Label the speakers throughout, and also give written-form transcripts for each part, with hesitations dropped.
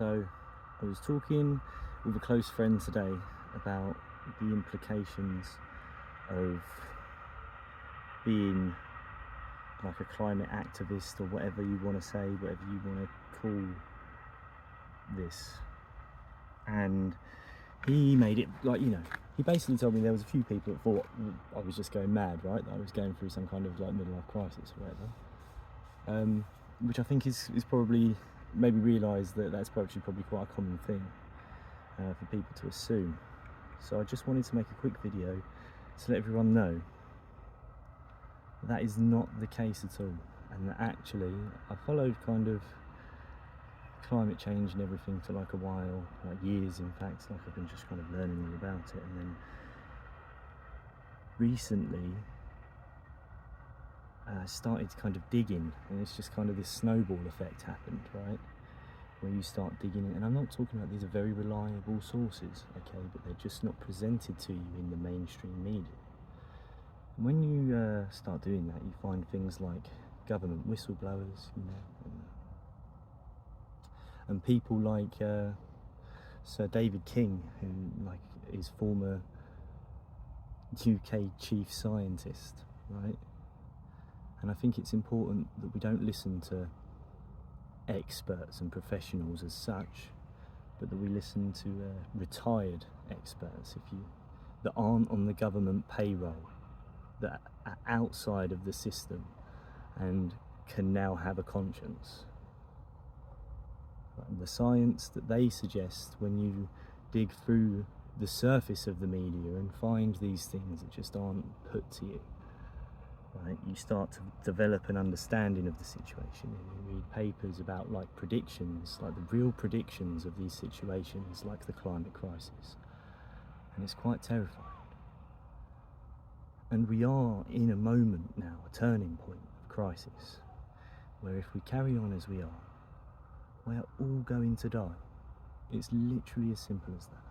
Speaker 1: So I was talking with a close friend today about the implications of being like a climate activist, or whatever you want to say, whatever you want to call this. And he made it like, he basically told me there was a few people that thought I was just going mad, right? That I was going through some kind of like midlife crisis or whatever. Which I think is probably, maybe realise that that's probably quite a common thing for people to assume. So I just wanted to make a quick video to let everyone know that is not the case at all, and that actually I followed kind of climate change and everything for like a while, like years in fact. Like I've been just kind of learning all about it, and then recently I started kind of digging, and it's just kind of this snowball effect happened, right? Where you start digging in, and I'm not talking about these are very reliable sources, okay, but they're just not presented to you in the mainstream media. And when you start doing that, you find things like government whistleblowers, and people like Sir David King, who like is former UK chief scientist, right? And I think it's important that we don't listen to experts and professionals as such, but that we listen to retired experts, that aren't on the government payroll, that are outside of the system and can now have a conscience. And the science that they suggest, when you dig through the surface of the media and find these things that just aren't put to you, right, you start to develop an understanding of the situation, and you read papers about like predictions, like the real predictions of these situations, like the climate crisis, and it's quite terrifying. And we are in a moment now, a turning point of crisis, where if we carry on as we are, we're all going to die. It's literally as simple as that.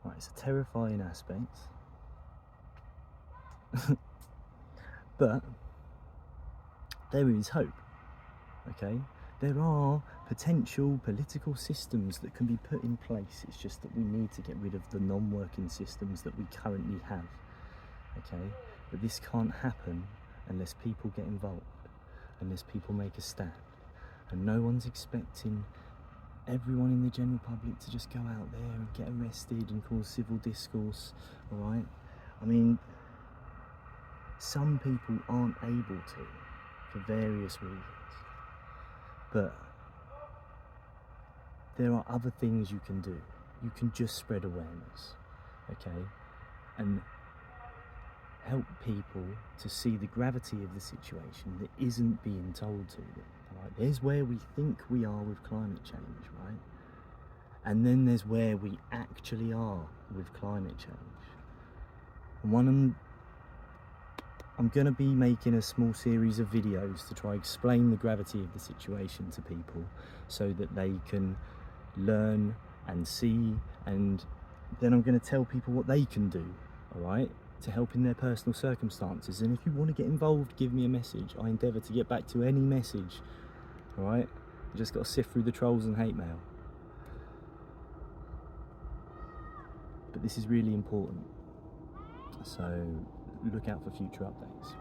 Speaker 1: Right, it's a terrifying aspect. But there is hope, okay? There are potential political systems that can be put in place. It's just that we need to get rid of the non-working systems that we currently have, okay? But this can't happen unless people get involved, unless people make a stand. And no one's expecting everyone in the general public to just go out there and get arrested and cause civil discourse, all right? I mean, some people aren't able to for various reasons, but there are other things you can do. You can just spread awareness, okay, and help people to see the gravity of the situation that isn't being told to them. Right? There's where we think we are with climate change, right? And then there's where we actually are with climate change. And I'm going to be making a small series of videos to try to explain the gravity of the situation to people, so that they can learn and see, and then I'm going to tell people what they can do, all right, to help in their personal circumstances. And if you want to get involved, give me a message. I endeavour to get back to any message, all right? You just got to sift through the trolls and hate mail. But this is really important, so look out for future updates.